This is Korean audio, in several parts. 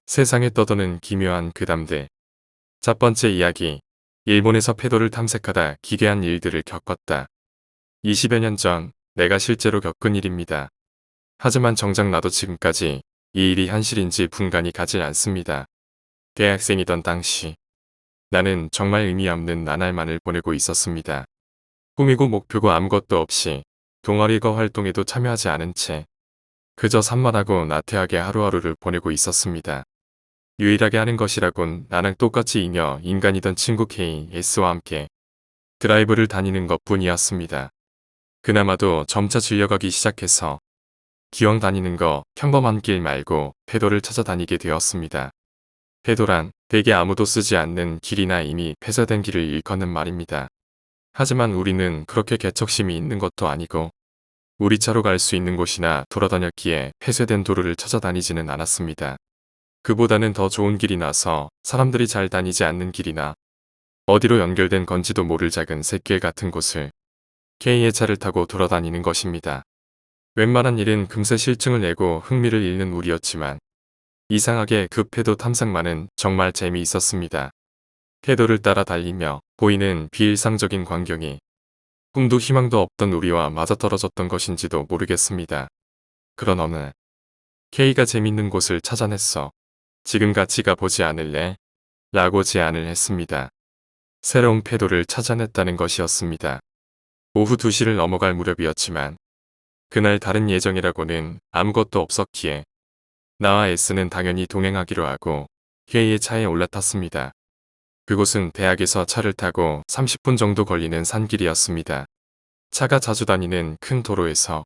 세상에 떠도는 기묘한 괴담들. 첫 번째 이야기. 일본에서 폐도를 탐색하다 기괴한 일들을 겪었다. 20여 년 전 내가 실제로 겪은 일입니다. 하지만 정작 나도 지금까지 이 일이 현실인지 분간이 가지 않습니다. 대학생이던 당시 나는 정말 의미 없는 나날만을 보내고 있었습니다. 꿈이고 목표고 아무것도 없이 동아리거 활동에도 참여하지 않은 채 그저 산만하고 나태하게 하루하루를 보내고 있었습니다. 유일하게 하는 것이라곤 나랑 똑같이 잉여 인간이던 친구 KS와 함께 드라이브를 다니는 것뿐이었습니다. 그나마도 점차 질려가기 시작해서 기왕 다니는 거 평범한 길 말고 폐도를 찾아다니게 되었습니다. 폐도란 대개 아무도 쓰지 않는 길이나 이미 폐쇄된 길을 일컫는 말입니다. 하지만 우리는 그렇게 개척심이 있는 것도 아니고 우리 차로 갈 수 있는 곳이나 돌아다녔기에 폐쇄된 도로를 찾아다니지는 않았습니다. 그보다는 더 좋은 길이 나서 사람들이 잘 다니지 않는 길이나 어디로 연결된 건지도 모를 작은 샛길 같은 곳을 K의 차를 타고 돌아다니는 것입니다. 웬만한 일은 금세 실증을 내고 흥미를 잃는 우리였지만 이상하게 그 폐도 탐색만은 정말 재미있었습니다. 폐도를 따라 달리며 보이는 비일상적인 광경이 꿈도 희망도 없던 우리와 맞아떨어졌던 것인지도 모르겠습니다. 그런 어느 날 K가 재밌는 곳을 찾아냈어. 지금 같이 가보지 않을래? 라고 제안을 했습니다. 새로운 폐도를 찾아냈다는 것이었습니다. 오후 2시를 넘어갈 무렵이었지만 그날 다른 예정이라고는 아무것도 없었기에 나와 S는 당연히 동행하기로 하고 K의 차에 올라탔습니다. 그곳은 대학에서 차를 타고 30분 정도 걸리는 산길이었습니다. 차가 자주 다니는 큰 도로에서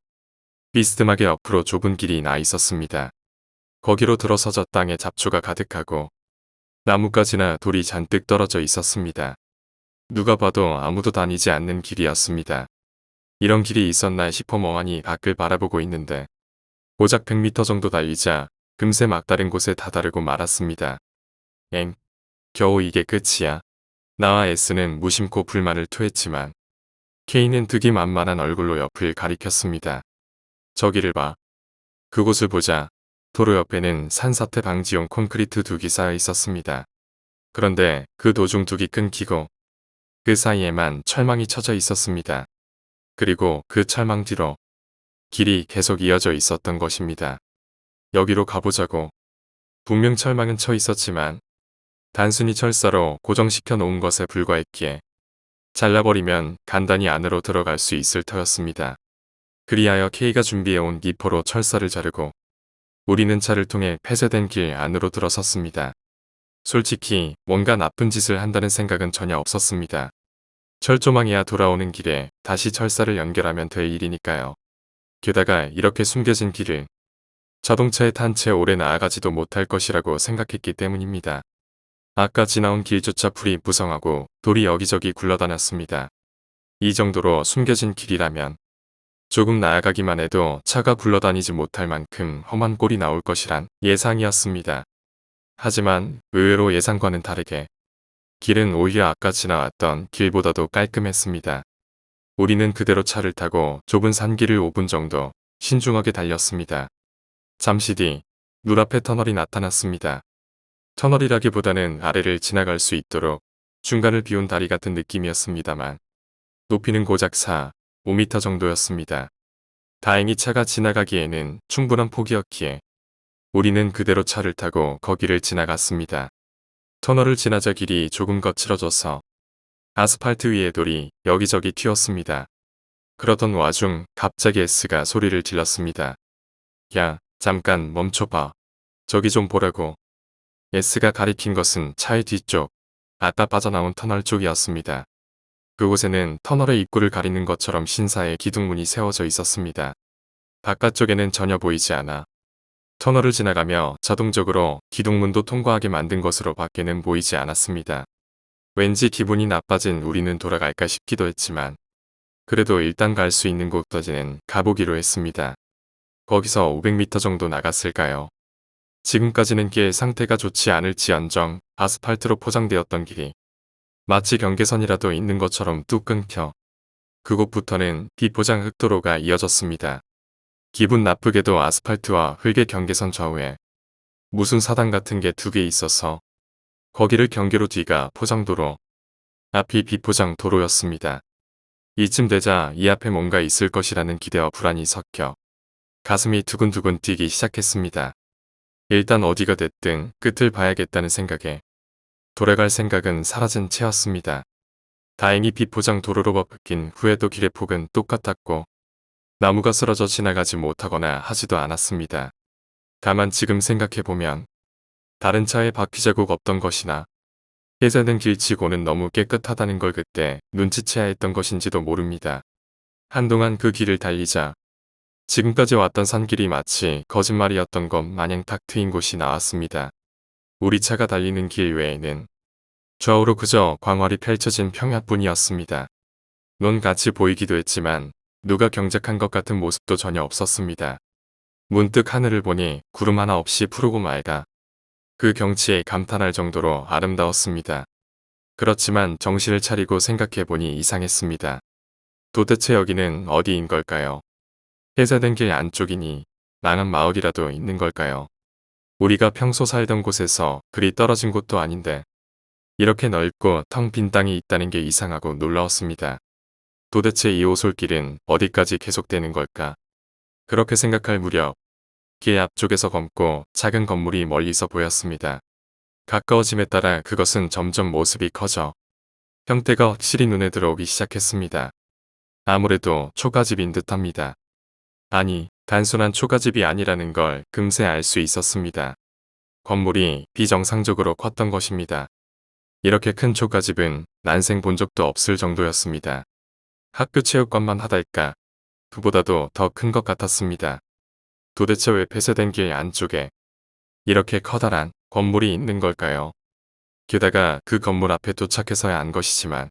비스듬하게 옆으로 좁은 길이 나 있었습니다. 거기로 들어서자 땅에 잡초가 가득하고 나뭇가지나 돌이 잔뜩 떨어져 있었습니다. 누가 봐도 아무도 다니지 않는 길이었습니다. 이런 길이 있었나 싶어 멍하니 밖을 바라보고 있는데 고작 100m 정도 달리자 금세 막다른 곳에 다다르고 말았습니다. 엥? 겨우 이게 끝이야? 나와 S는 무심코 불만을 토했지만 K는 득이만만한 얼굴로 옆을 가리켰습니다. 저기를 봐. 그곳을 보자. 도로 옆에는 산사태 방지용 콘크리트 둑이 쌓여 있었습니다. 그런데 그 도중 둑이 끊기고 그 사이에만 철망이 쳐져 있었습니다. 그리고 그 철망 뒤로 길이 계속 이어져 있었던 것입니다. 여기로 가보자고. 분명 철망은 쳐 있었지만 단순히 철사로 고정시켜 놓은 것에 불과했기에 잘라버리면 간단히 안으로 들어갈 수 있을 터였습니다. 그리하여 K가 준비해온 니포로 철사를 자르고 우리는 차를 통해 폐쇄된 길 안으로 들어섰습니다. 솔직히 뭔가 나쁜 짓을 한다는 생각은 전혀 없었습니다. 철조망이야 돌아오는 길에 다시 철사를 연결하면 될 일이니까요. 게다가 이렇게 숨겨진 길을 자동차에 탄 채 오래 나아가지도 못할 것이라고 생각했기 때문입니다. 아까 지나온 길조차 풀이 무성하고 돌이 여기저기 굴러다녔습니다. 이 정도로 숨겨진 길이라면 조금 나아가기만 해도 차가 굴러다니지 못할 만큼 험한 꼴이 나올 것이란 예상이었습니다. 하지만 의외로 예상과는 다르게 길은 오히려 아까 지나왔던 길보다도 깔끔했습니다. 우리는 그대로 차를 타고 좁은 산길을 5분 정도 신중하게 달렸습니다. 잠시 뒤 눈앞에 터널이 나타났습니다. 터널이라기보다는 아래를 지나갈 수 있도록 중간을 비운 다리 같은 느낌이었습니다만 높이는 고작 5m 정도였습니다. 다행히 차가 지나가기에는 충분한 폭이었기에 우리는 그대로 차를 타고 거기를 지나갔습니다. 터널을 지나자 길이 조금 거칠어져서 아스팔트 위에 돌이 여기저기 튀었습니다. 그러던 와중 갑자기 S가 소리를 질렀습니다. 야, 잠깐 멈춰봐. 저기 좀 보라고. S가 가리킨 것은 차의 뒤쪽, 아까 빠져나온 터널 쪽이었습니다. 그곳에는 터널의 입구를 가리는 것처럼 신사의 기둥문이 세워져 있었습니다. 바깥쪽에는 전혀 보이지 않아 터널을 지나가며 자동적으로 기둥문도 통과하게 만든 것으로 밖에는 보이지 않았습니다. 왠지 기분이 나빠진 우리는 돌아갈까 싶기도 했지만 그래도 일단 갈 수 있는 곳까지는 가보기로 했습니다. 거기서 500m 정도 나갔을까요? 지금까지는 길 상태가 좋지 않을지언정 아스팔트로 포장되었던 길이 마치 경계선이라도 있는 것처럼 뚝 끊겨 그곳부터는 비포장 흙도로가 이어졌습니다. 기분 나쁘게도 아스팔트와 흙의 경계선 좌우에 무슨 사당 같은 게 두 개 있어서 거기를 경계로 뒤가 포장도로, 앞이 비포장 도로였습니다. 이쯤 되자 이 앞에 뭔가 있을 것이라는 기대와 불안이 섞여 가슴이 두근두근 뛰기 시작했습니다. 일단 어디가 됐든 끝을 봐야겠다는 생각에 돌아갈 생각은 사라진 채였습니다. 다행히 비포장 도로로 바뀐 후에도 길의 폭은 똑같았고 나무가 쓰러져 지나가지 못하거나 하지도 않았습니다. 다만 지금 생각해보면 다른 차에 바퀴 자국 없던 것이나 해제된 길치고는 너무 깨끗하다는 걸 그때 눈치채야 했던 것인지도 모릅니다. 한동안 그 길을 달리자 지금까지 왔던 산길이 마치 거짓말이었던 것 마냥 탁 트인 곳이 나왔습니다. 우리 차가 달리는 길 외에는 좌우로 그저 광활히 펼쳐진 평야뿐이었습니다. 눈 같이 보이기도 했지만 누가 경작한 것 같은 모습도 전혀 없었습니다. 문득 하늘을 보니 구름 하나 없이 푸르고 맑아 그 경치에 감탄할 정도로 아름다웠습니다. 그렇지만 정신을 차리고 생각해보니 이상했습니다. 도대체 여기는 어디인 걸까요? 해제된 길 안쪽이니 망한 마을이라도 있는 걸까요? 우리가 평소 살던 곳에서 그리 떨어진 곳도 아닌데 이렇게 넓고 텅 빈 땅이 있다는 게 이상하고 놀라웠습니다. 도대체 이 오솔길은 어디까지 계속되는 걸까? 그렇게 생각할 무렵 길 앞쪽에서 검고 작은 건물이 멀리서 보였습니다. 가까워짐에 따라 그것은 점점 모습이 커져 형태가 확실히 눈에 들어오기 시작했습니다. 아무래도 초가집인 듯합니다. 아니, 단순한 초가집이 아니라는 걸 금세 알 수 있었습니다. 건물이 비정상적으로 컸던 것입니다. 이렇게 큰 초가집은 난생 본 적도 없을 정도였습니다. 학교 체육관만 하달까 그보다도 더 큰 것 같았습니다. 도대체 왜 폐쇄된 길 안쪽에 이렇게 커다란 건물이 있는 걸까요? 게다가 그 건물 앞에 도착해서야 안 것이지만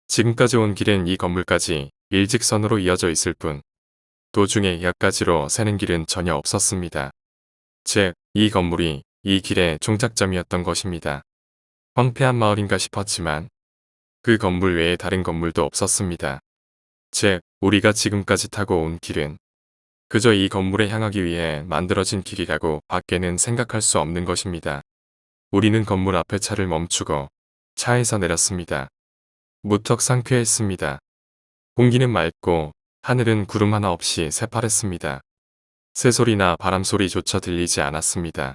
지금까지 온 길은 이 건물까지 일직선으로 이어져 있을 뿐 도중에 약가지로 새는 길은 전혀 없었습니다. 즉, 이 건물이 이 길의 종착점이었던 것입니다. 황폐한 마을인가 싶었지만 그 건물 외에 다른 건물도 없었습니다. 즉, 우리가 지금까지 타고 온 길은 그저 이 건물에 향하기 위해 만들어진 길이라고 밖에는 생각할 수 없는 것입니다. 우리는 건물 앞에 차를 멈추고 차에서 내렸습니다. 무턱 상쾌했습니다. 공기는 맑고 하늘은 구름 하나 없이 새파랬습니다. 새소리나 바람소리조차 들리지 않았습니다.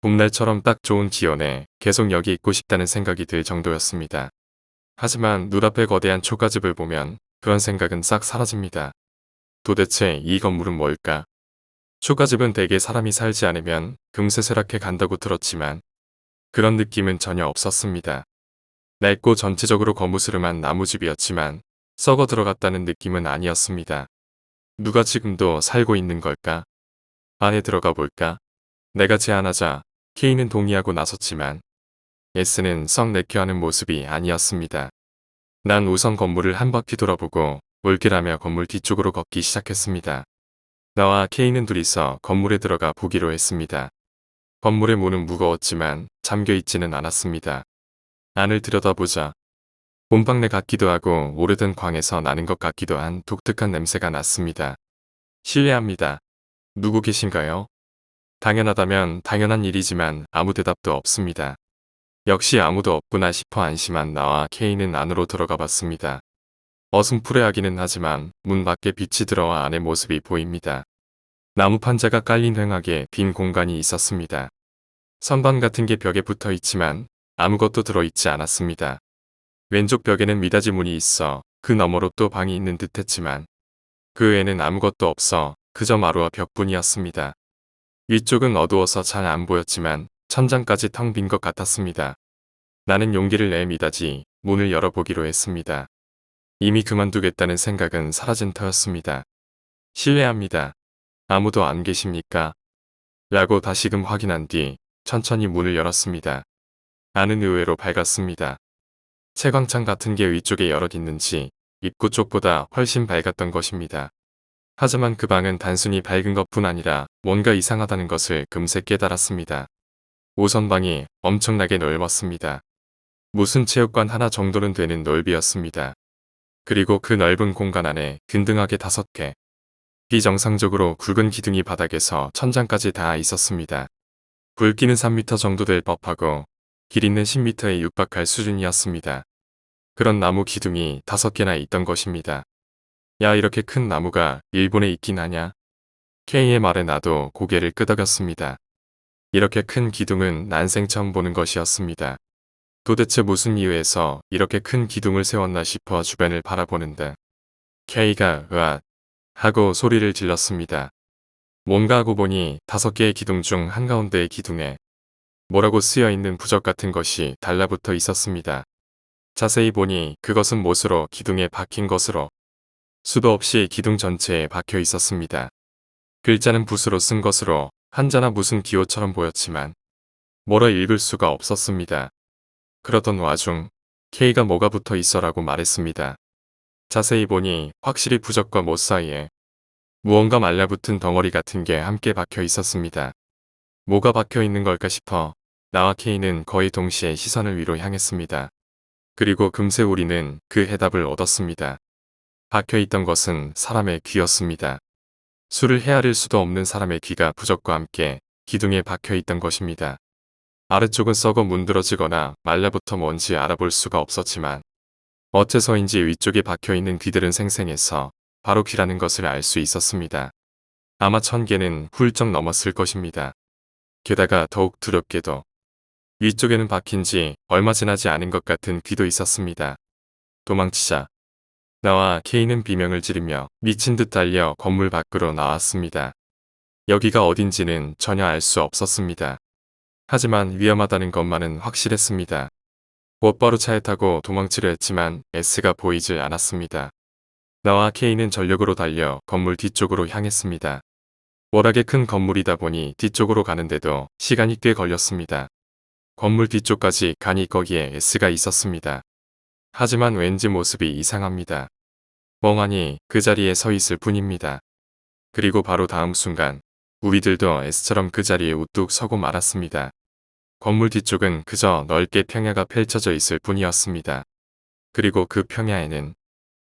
봄날처럼 딱 좋은 기온에 계속 여기 있고 싶다는 생각이 들 정도였습니다. 하지만 눈앞에 거대한 초가집을 보면 그런 생각은 싹 사라집니다. 도대체 이 건물은 뭘까? 초가집은 대개 사람이 살지 않으면 금세 쇠락해 간다고 들었지만 그런 느낌은 전혀 없었습니다. 낡고 전체적으로 거무스름한 나무집이었지만 썩어 들어갔다는 느낌은 아니었습니다. 누가 지금도 살고 있는 걸까? 안에 들어가 볼까? 내가 제안하자 K는 동의하고 나섰지만 S는 썩 내켜하는 모습이 아니었습니다. 난 우선 건물을 한 바퀴 돌아보고 올킬하며 건물 뒤쪽으로 걷기 시작했습니다. 나와 K는 둘이서 건물에 들어가 보기로 했습니다. 건물의 문은 무거웠지만 잠겨 있지는 않았습니다. 안을 들여다보자 곰팡내 같기도 하고 오래된 광에서 나는 것 같기도 한 독특한 냄새가 났습니다. 실례합니다. 누구 계신가요? 당연하다면 당연한 일이지만 아무 대답도 없습니다. 역시 아무도 없구나 싶어 안심한 나와 K는 안으로 들어가 봤습니다. 어슴푸레하기는 하지만 문 밖에 빛이 들어와 안의 모습이 보입니다. 나무 판자가 깔린 휑하게 빈 공간이 있었습니다. 선반 같은 게 벽에 붙어 있지만 아무것도 들어있지 않았습니다. 왼쪽 벽에는 미닫이 문이 있어 그 너머로 또 방이 있는 듯 했지만 그 외에는 아무것도 없어 그저 마루와 벽뿐이었습니다. 위쪽은 어두워서 잘 안 보였지만 천장까지 텅 빈 것 같았습니다. 나는 용기를 내 미닫이 문을 열어보기로 했습니다. 이미 그만두겠다는 생각은 사라진 터였습니다. 실례합니다. 아무도 안 계십니까? 라고 다시금 확인한 뒤 천천히 문을 열었습니다. 안은 의외로 밝았습니다. 채광창 같은 게 위쪽에 여럿 있는지 입구 쪽보다 훨씬 밝았던 것입니다. 하지만 그 방은 단순히 밝은 것뿐 아니라 뭔가 이상하다는 것을 금세 깨달았습니다. 우선 방이 엄청나게 넓었습니다. 무슨 체육관 하나 정도는 되는 넓이였습니다. 그리고 그 넓은 공간 안에 균등하게 5개, 비정상적으로 굵은 기둥이 바닥에서 천장까지 닿아 있었습니다. 굵기는 3m 정도 될 법하고 길이는 10m에 육박할 수준이었습니다. 그런 나무 기둥이 5개나 있던 것입니다. 야, 이렇게 큰 나무가 일본에 있긴 하냐? K의 말에 나도 고개를 끄덕였습니다. 이렇게 큰 기둥은 난생 처음 보는 것이었습니다. 도대체 무슨 이유에서 이렇게 큰 기둥을 세웠나 싶어 주변을 바라보는데 K가 으앗 하고 소리를 질렀습니다. 뭔가 하고 보니 5개의 기둥 중 한가운데의 기둥에 뭐라고 쓰여있는 부적 같은 것이 달라붙어 있었습니다. 자세히 보니 그것은 못으로 기둥에 박힌 것으로 수도 없이 기둥 전체에 박혀 있었습니다. 글자는 붓으로 쓴 것으로 한자나 무슨 기호처럼 보였지만 뭐라 읽을 수가 없었습니다. 그러던 와중 K가 뭐가 붙어 있어라고 말했습니다. 자세히 보니 확실히 부적과 못 사이에 무언가 말라붙은 덩어리 같은 게 함께 박혀 있었습니다. 뭐가 박혀 있는 걸까 싶어 나와 K는 거의 동시에 시선을 위로 향했습니다. 그리고 금세 우리는 그 해답을 얻었습니다. 박혀 있던 것은 사람의 귀였습니다. 수를 헤아릴 수도 없는 사람의 귀가 부적과 함께 기둥에 박혀 있던 것입니다. 아래쪽은 썩어 문드러지거나 말라붙어 뭔지 알아볼 수가 없었지만 어째서인지 위쪽에 박혀있는 귀들은 생생해서 바로 귀라는 것을 알 수 있었습니다. 아마 1000개는 훌쩍 넘었을 것입니다. 게다가 더욱 두렵게도 위쪽에는 박힌 지 얼마 지나지 않은 것 같은 귀도 있었습니다. 도망치자. 나와 K는 비명을 지르며 미친 듯 달려 건물 밖으로 나왔습니다. 여기가 어딘지는 전혀 알 수 없었습니다. 하지만 위험하다는 것만은 확실했습니다. 곧바로 차에 타고 도망치려 했지만 S가 보이질 않았습니다. 나와 K는 전력으로 달려 건물 뒤쪽으로 향했습니다. 워낙에 큰 건물이다 보니 뒤쪽으로 가는데도 시간이 꽤 걸렸습니다. 건물 뒤쪽까지 가니 거기에 S가 있었습니다. 하지만 왠지 모습이 이상합니다. 멍하니 그 자리에 서 있을 뿐입니다. 그리고 바로 다음 순간 우리들도 S처럼 그 자리에 우뚝 서고 말았습니다. 건물 뒤쪽은 그저 넓게 평야가 펼쳐져 있을 뿐이었습니다. 그리고 그 평야에는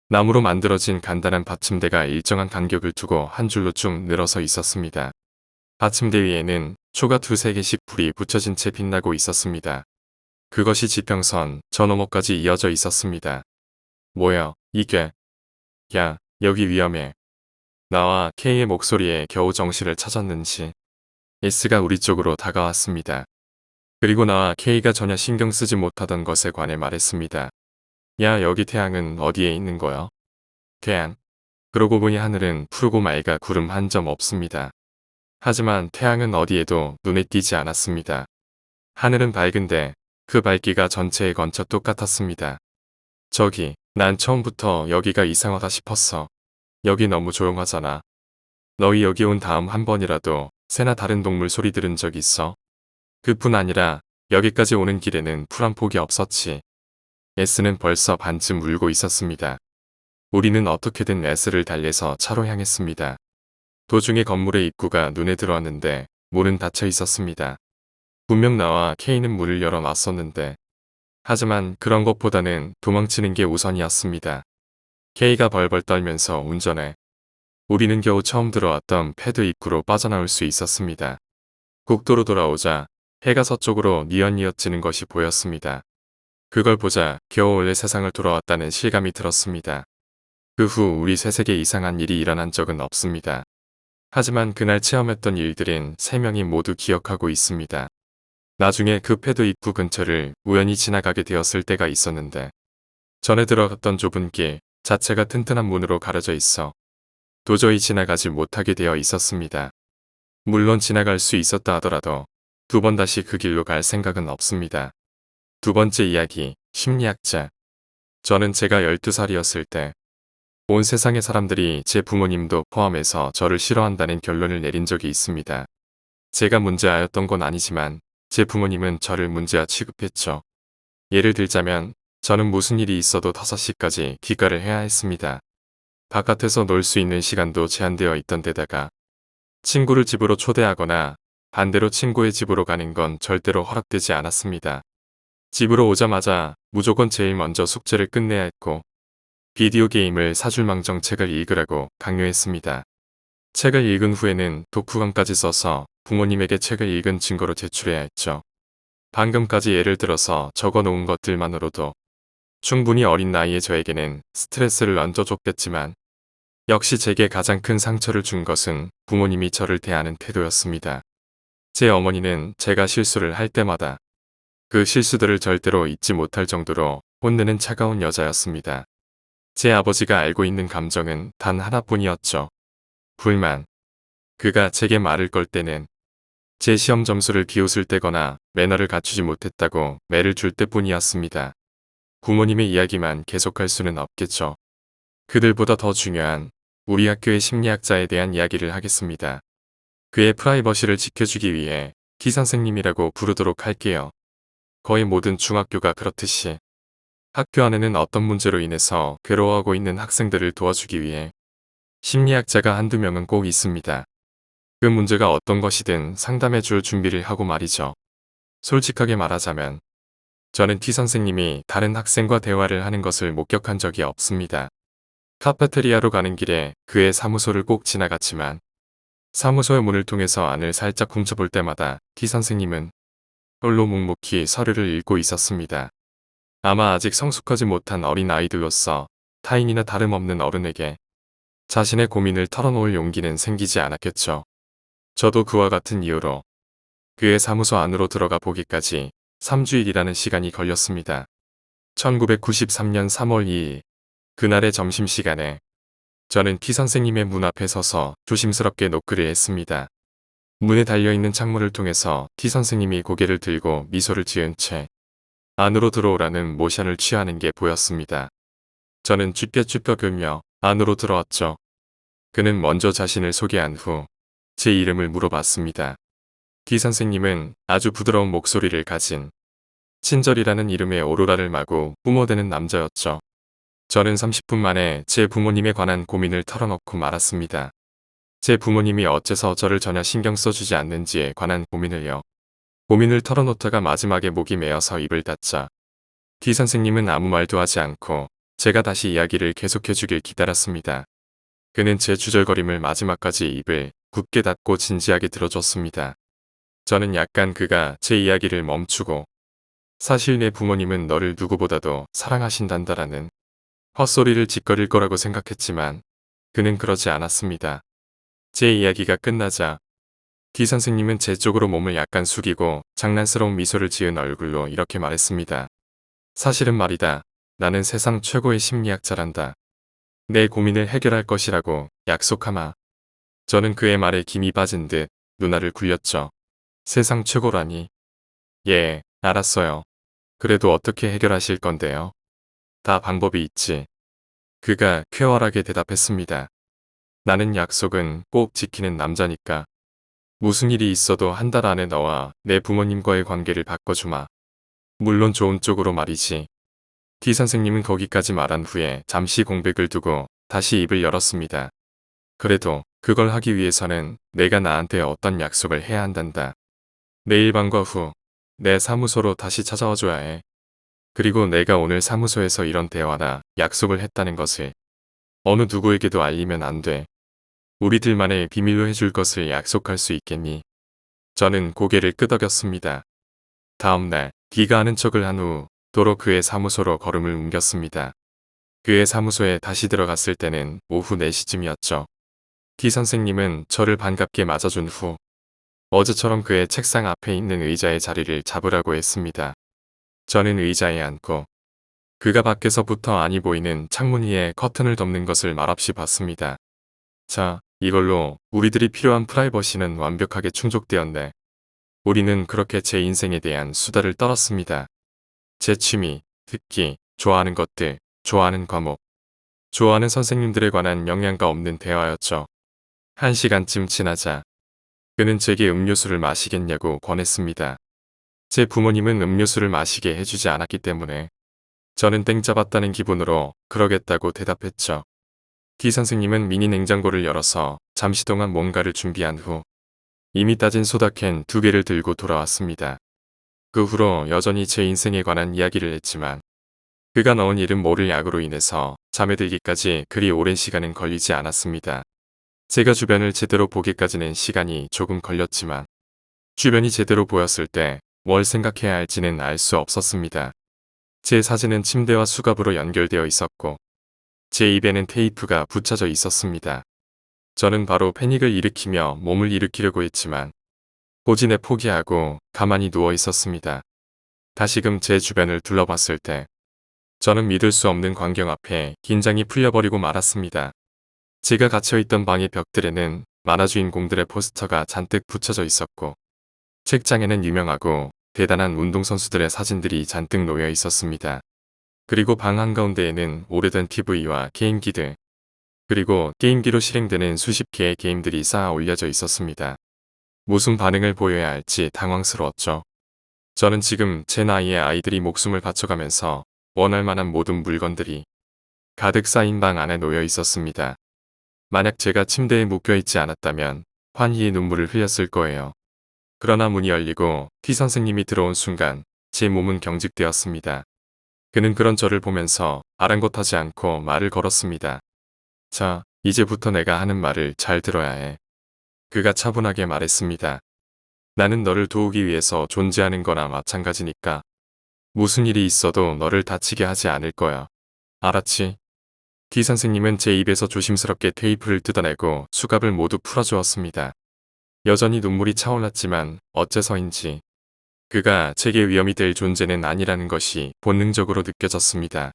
나무로 만들어진 간단한 받침대가 일정한 간격을 두고 한 줄로 쭉 늘어서 있었습니다. 받침대 위에는 초가 2~3개씩 불이 붙여진 채 빛나고 있었습니다. 그것이 지평선 저 너머까지 이어져 있었습니다. 뭐야, 이게? 야, 여기 위험해. 나와 K의 목소리에 겨우 정신을 찾았는지 S가 우리 쪽으로 다가왔습니다. 그리고 나와 K가 전혀 신경 쓰지 못하던 것에 관해 말했습니다. 야, 여기 태양은 어디에 있는 거야? 태양. 그러고 보니 하늘은 푸르고 맑아 구름 한 점 없습니다. 하지만 태양은 어디에도 눈에 띄지 않았습니다. 하늘은 밝은데 그 밝기가 전체에 걸쳐 똑같았습니다. 저기, 난 처음부터 여기가 이상하다 싶었어. 여기 너무 조용하잖아. 너희 여기 온 다음 한 번이라도 새나 다른 동물 소리 들은 적 있어? 그뿐 아니라 여기까지 오는 길에는 풀 한 폭이 없었지. S는 벌써 반쯤 울고 있었습니다. 우리는 어떻게든 S를 달래서 차로 향했습니다. 도중에 건물의 입구가 눈에 들어왔는데 문은 닫혀 있었습니다. 분명 나와 K는 문을 열어놨었는데 하지만 그런 것보다는 도망치는 게 우선이었습니다. K가 벌벌 떨면서 운전해. 우리는 겨우 처음 들어왔던 패드 입구로 빠져나올 수 있었습니다. 국도로 돌아오자 해가 서쪽으로 뉘엿뉘엿 지는 것이 보였습니다. 그걸 보자 겨우 원래 세상을 돌아왔다는 실감이 들었습니다. 그 후 우리 셋에게 이상한 일이 일어난 적은 없습니다. 하지만 그날 체험했던 일들은 3명이 모두 기억하고 있습니다. 나중에 그 패드 입구 근처를 우연히 지나가게 되었을 때가 있었는데 전에 들어갔던 좁은 길 자체가 튼튼한 문으로 가려져 있어 도저히 지나가지 못하게 되어 있었습니다. 물론 지나갈 수 있었다 하더라도 2번 다시 그 길로 갈 생각은 없습니다. 2번째 이야기, 심리학자. 저는 제가 12살이었을 때 온 세상의 사람들이 제 부모님도 포함해서 저를 싫어한다는 결론을 내린 적이 있습니다. 제가 문제아였던 건 아니지만 제 부모님은 저를 문제아 취급했죠. 예를 들자면 저는 무슨 일이 있어도 5시까지 귀가를 해야 했습니다. 바깥에서 놀 수 있는 시간도 제한되어 있던 데다가 친구를 집으로 초대하거나 반대로 친구의 집으로 가는 건 절대로 허락되지 않았습니다. 집으로 오자마자 무조건 제일 먼저 숙제를 끝내야 했고 비디오 게임을 사줄 망정 책을 읽으라고 강요했습니다. 책을 읽은 후에는 독후감까지 써서 부모님에게 책을 읽은 증거로 제출해야 했죠. 방금까지 예를 들어서 적어 놓은 것들만으로도 충분히 어린 나이의 저에게는 스트레스를 얹어줬겠지만 역시 제게 가장 큰 상처를 준 것은 부모님이 저를 대하는 태도였습니다. 제 어머니는 제가 실수를 할 때마다 그 실수들을 절대로 잊지 못할 정도로 혼내는 차가운 여자였습니다. 제 아버지가 알고 있는 감정은 단 하나뿐이었죠. 불만. 그가 제게 말을 걸 때는 제 시험 점수를 비웃을 때거나 매너를 갖추지 못했다고 매를 줄 때뿐이었습니다. 부모님의 이야기만 계속할 수는 없겠죠. 그들보다 더 중요한 우리 학교의 심리학자에 대한 이야기를 하겠습니다. 그의 프라이버시를 지켜주기 위해 기 선생님이라고 부르도록 할게요. 거의 모든 중학교가 그렇듯이 학교 안에는 어떤 문제로 인해서 괴로워하고 있는 학생들을 도와주기 위해 심리학자가 한두 명은 꼭 있습니다. 그 문제가 어떤 것이든 상담해 줄 준비를 하고 말이죠. 솔직하게 말하자면 저는 T 선생님이 다른 학생과 대화를 하는 것을 목격한 적이 없습니다. 카페테리아로 가는 길에 그의 사무소를 꼭 지나갔지만 사무소의 문을 통해서 안을 살짝 훔쳐볼 때마다 T 선생님은 홀로 묵묵히 서류를 읽고 있었습니다. 아마 아직 성숙하지 못한 어린 아이들로서 타인이나 다름없는 어른에게 자신의 고민을 털어놓을 용기는 생기지 않았겠죠. 저도 그와 같은 이유로 그의 사무소 안으로 들어가 보기까지 3주일이라는 시간이 걸렸습니다. 1993년 3월 2일 그날의 점심시간에 저는 T 선생님의 문 앞에 서서 조심스럽게 노크를 했습니다. 문에 달려있는 창문을 통해서 T 선생님이 고개를 들고 미소를 지은 채 안으로 들어오라는 모션을 취하는 게 보였습니다. 저는 쭈뼛쭈뼛 울며 안으로 들어왔죠. 그는 먼저 자신을 소개한 후 제 이름을 물어봤습니다. T 선생님은 아주 부드러운 목소리를 가진 친절이라는 이름의 오로라를 마구 뿜어대는 남자였죠. 저는 30분 만에 제 부모님에 관한 고민을 털어놓고 말았습니다. 제 부모님이 어째서 저를 전혀 신경 써주지 않는지에 관한 고민을요. 고민을 털어놓다가 마지막에 목이 메어서 입을 닫자 T 선생님은 아무 말도 하지 않고 제가 다시 이야기를 계속해주길 기다렸습니다. 그는 제 주절거림을 마지막까지 입을 굳게 닫고 진지하게 들어줬습니다. 저는 약간 그가 제 이야기를 멈추고 사실 내 부모님은 너를 누구보다도 사랑하신단다라는 헛소리를 짓거릴 거라고 생각했지만 그는 그러지 않았습니다. 제 이야기가 끝나자 D 선생님은 제 쪽으로 몸을 약간 숙이고 장난스러운 미소를 지은 얼굴로 이렇게 말했습니다. 사실은 말이다. 나는 세상 최고의 심리학자란다. 내 고민을 해결할 것이라고 약속하마. 저는 그의 말에 김이 빠진 듯 눈알을 굴렸죠. 세상 최고라니. 예, 알았어요. 그래도 어떻게 해결하실 건데요? 다 방법이 있지. 그가 쾌활하게 대답했습니다. 나는 약속은 꼭 지키는 남자니까. 무슨 일이 있어도 한 달 안에 너와 내 부모님과의 관계를 바꿔주마. 물론 좋은 쪽으로 말이지. D 선생님은 거기까지 말한 후에 잠시 공백을 두고 다시 입을 열었습니다. 그래도 그걸 하기 위해서는 내가 나한테 어떤 약속을 해야 한단다. 내일 밤과 후 내 사무소로 다시 찾아와 줘야 해. 그리고 내가 오늘 사무소에서 이런 대화나 약속을 했다는 것을 어느 누구에게도 알리면 안 돼. 우리들만의 비밀로 해줄 것을 약속할 수 있겠니? 저는 고개를 끄덕였습니다. 다음 날 D가 아는 척을 한 후 도로 그의 사무소로 걸음을 옮겼습니다. 그의 사무소에 다시 들어갔을 때는 오후 4시쯤이었죠. D 선생님은 저를 반갑게 맞아준 후 어제처럼 그의 책상 앞에 있는 의자의 자리를 잡으라고 했습니다. 저는 의자에 앉고 그가 밖에서부터 안이 보이는 창문 위에 커튼을 덮는 것을 말없이 봤습니다. 자, 이걸로 우리들이 필요한 프라이버시는 완벽하게 충족되었네. 우리는 그렇게 제 인생에 대한 수다를 떨었습니다. 제 취미, 특기, 좋아하는 것들, 좋아하는 과목, 좋아하는 선생님들에 관한 영양가 없는 대화였죠. 1시간쯤 지나자 그는 제게 음료수를 마시겠냐고 권했습니다. 제 부모님은 음료수를 마시게 해주지 않았기 때문에 저는 땡 잡았다는 기분으로 그러겠다고 대답했죠. D 선생님은 미니 냉장고를 열어서 잠시 동안 뭔가를 준비한 후 이미 따진 소다캔 2개를 들고 돌아왔습니다. 그 후로 여전히 제 인생에 관한 이야기를 했지만 그가 넣은 이름 모를 약으로 인해서 잠에 들기까지 그리 오랜 시간은 걸리지 않았습니다. 제가 주변을 제대로 보기까지는 시간이 조금 걸렸지만 주변이 제대로 보였을 때 뭘 생각해야 할지는 알 수 없었습니다. 제 사진은 침대와 수갑으로 연결되어 있었고 제 입에는 테이프가 붙여져 있었습니다. 저는 바로 패닉을 일으키며 몸을 일으키려고 했지만 고진에 포기하고 가만히 누워 있었습니다. 다시금 제 주변을 둘러봤을 때 저는 믿을 수 없는 광경 앞에 긴장이 풀려버리고 말았습니다. 제가 갇혀있던 방의 벽들에는 만화 주인공들의 포스터가 잔뜩 붙여져 있었고 책장에는 유명하고 대단한 운동선수들의 사진들이 잔뜩 놓여 있었습니다. 그리고 방 한가운데에는 오래된 TV와 게임기들, 그리고 게임기로 실행되는 수십 개의 게임들이 쌓아 올려져 있었습니다. 무슨 반응을 보여야 할지 당황스러웠죠. 저는 지금 제 나이에 아이들이 목숨을 바쳐가면서 원할 만한 모든 물건들이 가득 쌓인 방 안에 놓여 있었습니다. 만약 제가 침대에 묶여있지 않았다면 환희의 눈물을 흘렸을 거예요. 그러나 문이 열리고 T 선생님이 들어온 순간 제 몸은 경직되었습니다. 그는 그런 저를 보면서 아랑곳하지 않고 말을 걸었습니다. 자, 이제부터 내가 하는 말을 잘 들어야 해. 그가 차분하게 말했습니다. 나는 너를 도우기 위해서 존재하는 거나 마찬가지니까 무슨 일이 있어도 너를 다치게 하지 않을 거야. 알았지? D 선생님은 제 입에서 조심스럽게 테이프를 뜯어내고 수갑을 모두 풀어주었습니다. 여전히 눈물이 차올랐지만 어째서인지 그가 제게 위험이 될 존재는 아니라는 것이 본능적으로 느껴졌습니다.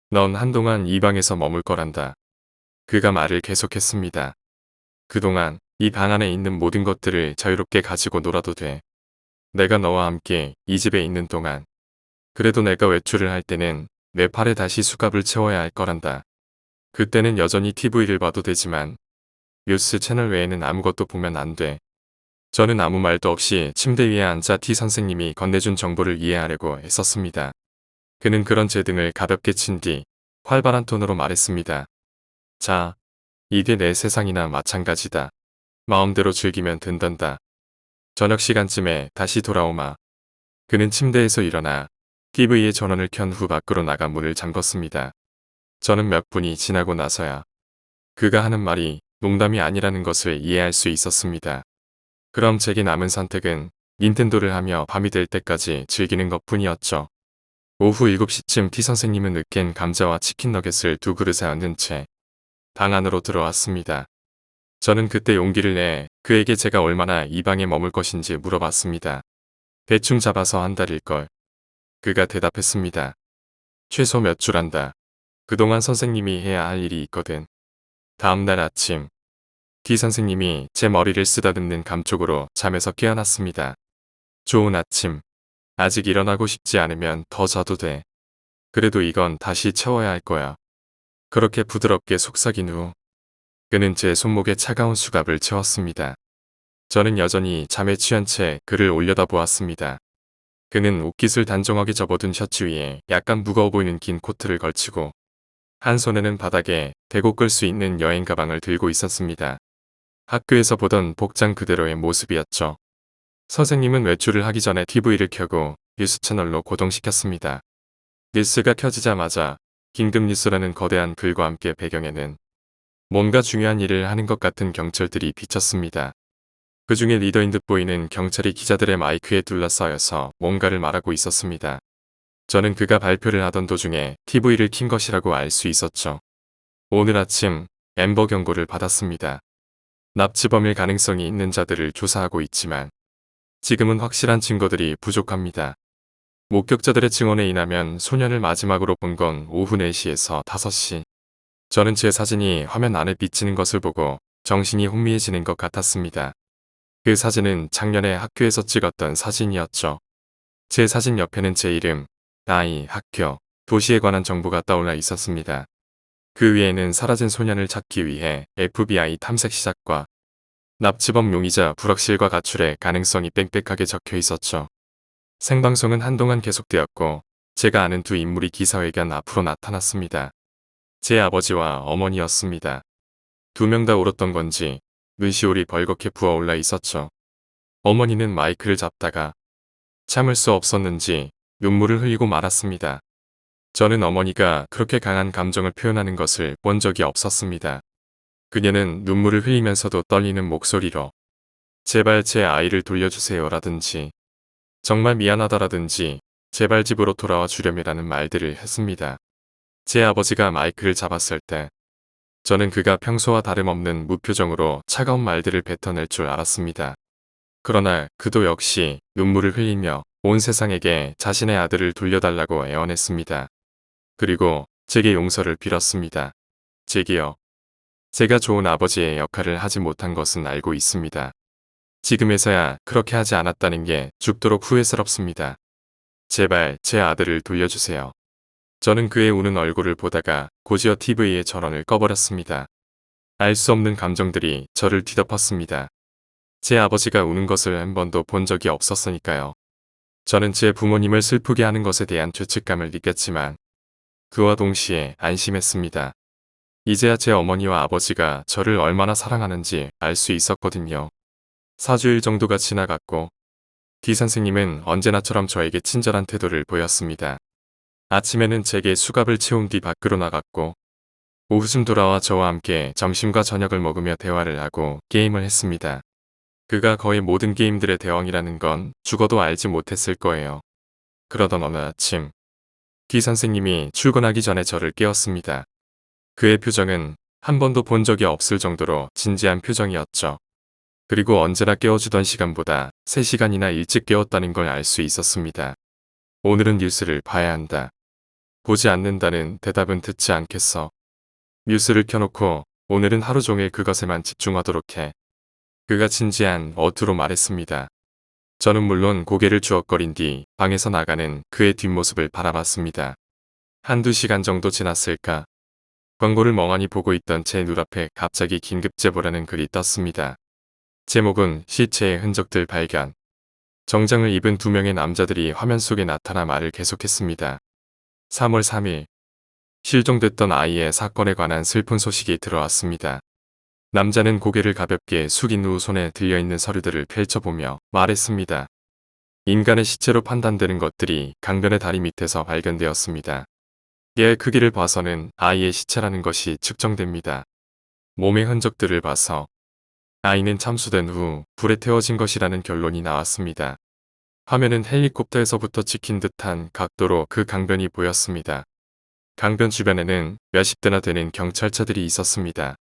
넌 한동안 이 방에서 머물 거란다. 그가 말을 계속했습니다. 그동안 이 방 안에 있는 모든 것들을 자유롭게 가지고 놀아도 돼. 내가 너와 함께 이 집에 있는 동안. 그래도 내가 외출을 할 때는 내 팔에 다시 수갑을 채워야 할 거란다. 그때는 여전히 TV를 봐도 되지만 뉴스 채널 외에는 아무것도 보면 안 돼. 저는 아무 말도 없이 침대 위에 앉아 T 선생님이 건네준 정보를 이해하려고 애썼습니다. 그는 그런 제 등을 가볍게 친 뒤 활발한 톤으로 말했습니다. 자, 이게 내 세상이나 마찬가지다. 마음대로 즐기면 된단다. 저녁 시간쯤에 다시 돌아오마. 그는 침대에서 일어나 TV의 전원을 켠 후 밖으로 나가 문을 잠궜습니다. 저는 몇 분이 지나고 나서야 그가 하는 말이 농담이 아니라는 것을 이해할 수 있었습니다. 그럼 제게 남은 선택은 닌텐도를 하며 밤이 될 때까지 즐기는 것뿐이었죠. 오후 7시쯤 T 선생님은 으깬 감자와 치킨 너겟을 2그릇에 얹은 채 방 안으로 들어왔습니다. 저는 그때 용기를 내 그에게 제가 얼마나 이 방에 머물 것인지 물어봤습니다. 대충 잡아서 한 달일걸. 그가 대답했습니다. 최소 몇 줄 한다. 그동안 선생님이 해야 할 일이 있거든. 다음날 아침 D 선생님이 제 머리를 쓰다듬는 감촉으로 잠에서 깨어났습니다. 좋은 아침. 아직 일어나고 싶지 않으면 더 자도 돼. 그래도 이건 다시 채워야 할 거야. 그렇게 부드럽게 속삭인 후 그는 제 손목에 차가운 수갑을 채웠습니다. 저는 여전히 잠에 취한 채 그를 올려다보았습니다. 그는 옷깃을 단정하게 접어둔 셔츠 위에 약간 무거워 보이는 긴 코트를 걸치고 한 손에는 바닥에 대고 끌 수 있는 여행 가방을 들고 있었습니다. 학교에서 보던 복장 그대로의 모습이었죠. 선생님은 외출을 하기 전에 TV를 켜고 뉴스 채널로 고정시켰습니다. 뉴스가 켜지자마자 긴급뉴스라는 거대한 글과 함께 배경에는 뭔가 중요한 일을 하는 것 같은 경찰들이 비쳤습니다. 그 중에 리더인 듯 보이는 경찰이 기자들의 마이크에 둘러싸여서 뭔가를 말하고 있었습니다. 저는 그가 발표를 하던 도중에 TV를 킨 것이라고 알 수 있었죠. 오늘 아침 엠버 경고를 받았습니다. 납치범일 가능성이 있는 자들을 조사하고 있지만 지금은 확실한 증거들이 부족합니다. 목격자들의 증언에 의하면 소년을 마지막으로 본 건 오후 4시에서 5시. 저는 제 사진이 화면 안에 비치는 것을 보고 정신이 혼미해지는 것 같았습니다. 그 사진은 작년에 학교에서 찍었던 사진이었죠. 제 사진 옆에는 제 이름, 나이, 학교, 도시에 관한 정보가 떠올라 있었습니다. 그 위에는 사라진 소년을 찾기 위해 FBI 탐색 시작과 납치범 용의자 불확실과 가출의 가능성이 빽빽하게 적혀 있었죠. 생방송은 한동안 계속되었고 제가 아는 두 인물이 기사회견 앞으로 나타났습니다. 제 아버지와 어머니였습니다. 두 명 다 울었던 건지 눈시울이 벌겋게 부어올라 있었죠. 어머니는 마이크를 잡다가 참을 수 없었는지 눈물을 흘리고 말았습니다. 저는 어머니가 그렇게 강한 감정을 표현하는 것을 본 적이 없었습니다. 그녀는 눈물을 흘리면서도 떨리는 목소리로 제발 제 아이를 돌려주세요라든지 정말 미안하다라든지 제발 집으로 돌아와 주렴이라는 말들을 했습니다. 제 아버지가 마이크를 잡았을 때 저는 그가 평소와 다름없는 무표정으로 차가운 말들을 뱉어낼 줄 알았습니다. 그러나 그도 역시 눈물을 흘리며 온 세상에게 자신의 아들을 돌려달라고 애원했습니다. 그리고 제게 용서를 빌었습니다. 제게요. 제가 좋은 아버지의 역할을 하지 못한 것은 알고 있습니다. 지금에서야 그렇게 하지 않았다는 게 죽도록 후회스럽습니다. 제발 제 아들을 돌려주세요. 저는 그의 우는 얼굴을 보다가 곧이어 TV의 전원을 꺼버렸습니다. 알 수 없는 감정들이 저를 뒤덮었습니다. 제 아버지가 우는 것을 한 번도 본 적이 없었으니까요. 저는 제 부모님을 슬프게 하는 것에 대한 죄책감을 느꼈지만 그와 동시에 안심했습니다. 이제야 제 어머니와 아버지가 저를 얼마나 사랑하는지 알 수 있었거든요. 4주일 정도가 지나갔고 D 선생님은 언제나처럼 저에게 친절한 태도를 보였습니다. 아침에는 제게 수갑을 채운 뒤 밖으로 나갔고 오후쯤 돌아와 저와 함께 점심과 저녁을 먹으며 대화를 하고 게임을 했습니다. 그가 거의 모든 게임들의 대왕이라는 건 죽어도 알지 못했을 거예요. 그러던 어느 아침 D 선생님이 출근하기 전에 저를 깨웠습니다. 그의 표정은 한 번도 본 적이 없을 정도로 진지한 표정이었죠. 그리고 언제나 깨워주던 시간보다 3시간이나 일찍 깨웠다는 걸 알 수 있었습니다. 오늘은 뉴스를 봐야 한다. 보지 않는다는 대답은 듣지 않겠어. 뉴스를 켜놓고 오늘은 하루 종일 그것에만 집중하도록 해. 그가 진지한 어투로 말했습니다. 저는 물론 고개를 주걱거린 뒤 방에서 나가는 그의 뒷모습을 바라봤습니다. 한두 시간 정도 지났을까? 광고를 멍하니 보고 있던 제 눈앞에 갑자기 긴급제보라는 글이 떴습니다. 제목은 시체의 흔적들 발견. 정장을 입은 2명의 남자들이 화면 속에 나타나 말을 계속했습니다. 3월 3일 실종됐던 아이의 사건에 관한 슬픈 소식이 들어왔습니다. 남자는 고개를 가볍게 숙인 후 손에 들려있는 서류들을 펼쳐보며 말했습니다. 인간의 시체로 판단되는 것들이 강변의 다리 밑에서 발견되었습니다. 얘의 크기를 봐서는 아이의 시체라는 것이 측정됩니다. 몸의 흔적들을 봐서 아이는 참수된 후 불에 태워진 것이라는 결론이 나왔습니다. 화면은 헬리콥터에서부터 찍힌 듯한 각도로 그 강변이 보였습니다. 강변 주변에는 몇십 대나 되는 경찰차들이 있었습니다.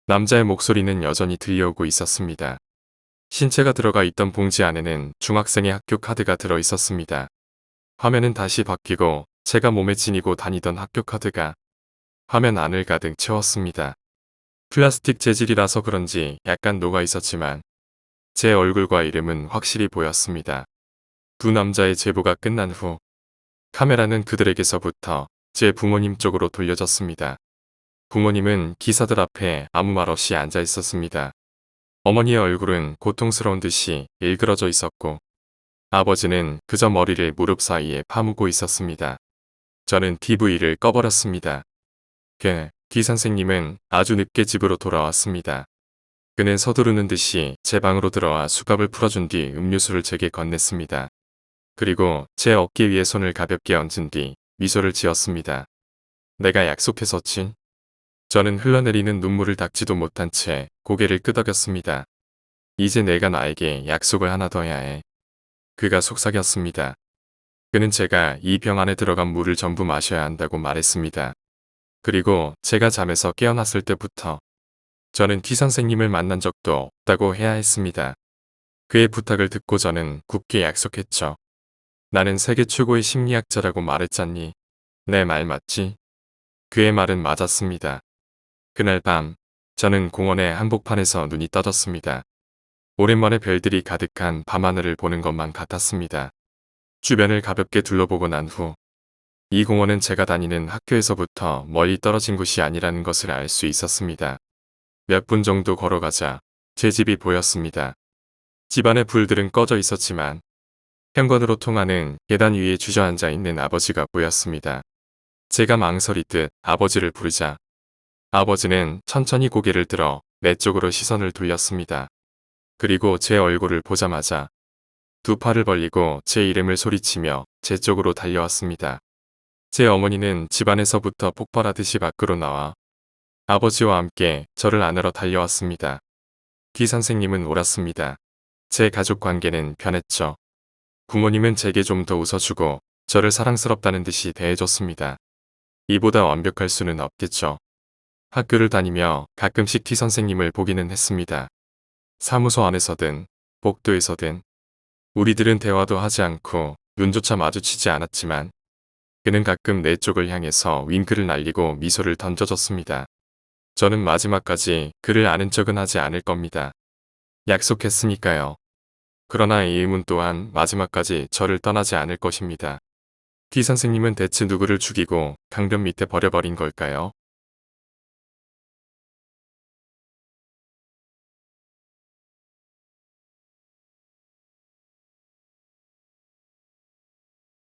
남자의 목소리는 여전히 들려오고 있었습니다. 신체가 들어가 있던 봉지 안에는 중학생의 학교 카드가 들어 있었습니다. 화면은 다시 바뀌고 제가 몸에 지니고 다니던 학교 카드가 화면 안을 가득 채웠습니다. 플라스틱 재질이라서 그런지 약간 녹아 있었지만 제 얼굴과 이름은 확실히 보였습니다. 두 남자의 제보가 끝난 후 카메라는 그들에게서부터 제 부모님 쪽으로 돌려졌습니다. 부모님은 기사들 앞에 아무 말 없이 앉아 있었습니다. 어머니의 얼굴은 고통스러운 듯이 일그러져 있었고 아버지는 그저 머리를 무릎 사이에 파묻고 있었습니다. 저는 TV를 꺼버렸습니다. D 선생님은 아주 늦게 집으로 돌아왔습니다. 그는 서두르는 듯이 제 방으로 들어와 수갑을 풀어준 뒤 음료수를 제게 건넸습니다. 그리고 제 어깨 위에 손을 가볍게 얹은 뒤 미소를 지었습니다. 내가 약속했었지? 저는 흘러내리는 눈물을 닦지도 못한 채 고개를 끄덕였습니다. 이제 내가 나에게 약속을 하나 더 해야 해. 그가 속삭였습니다. 그는 제가 이 병 안에 들어간 물을 전부 마셔야 한다고 말했습니다. 그리고 제가 잠에서 깨어났을 때부터 저는 D 선생님을 만난 적도 없다고 해야 했습니다. 그의 부탁을 듣고 저는 굳게 약속했죠. 나는 세계 최고의 심리학자라고 말했잖니. 내 말 맞지? 그의 말은 맞았습니다. 그날 밤 저는 공원의 한복판에서 눈이 떠졌습니다. 오랜만에 별들이 가득한 밤하늘을 보는 것만 같았습니다. 주변을 가볍게 둘러보고 난 후 이 공원은 제가 다니는 학교에서부터 멀리 떨어진 곳이 아니라는 것을 알 수 있었습니다. 몇 분 정도 걸어가자 제 집이 보였습니다. 집안의 불들은 꺼져 있었지만 현관으로 통하는 계단 위에 주저앉아 있는 아버지가 보였습니다. 제가 망설이듯 아버지를 부르자 아버지는 천천히 고개를 들어 내 쪽으로 시선을 돌렸습니다. 그리고 제 얼굴을 보자마자 두 팔을 벌리고 제 이름을 소리치며 제 쪽으로 달려왔습니다. 제 어머니는 집안에서부터 폭발하듯이 밖으로 나와 아버지와 함께 저를 안으러 달려왔습니다. 기 선생님은 옳았습니다. 제 가족 관계는 변했죠. 부모님은 제게 좀 더 웃어주고 저를 사랑스럽다는 듯이 대해줬습니다. 이보다 완벽할 수는 없겠죠. 학교를 다니며 가끔씩 티 선생님을 보기는 했습니다. 사무소 안에서든 복도에서든 우리들은 대화도 하지 않고 눈조차 마주치지 않았지만 그는 가끔 내 쪽을 향해서 윙크를 날리고 미소를 던져줬습니다. 저는 마지막까지 그를 아는 척은 하지 않을 겁니다. 약속했으니까요. 그러나 이 의문 또한 마지막까지 저를 떠나지 않을 것입니다. 티 선생님은 대체 누구를 죽이고 강변 밑에 버려버린 걸까요?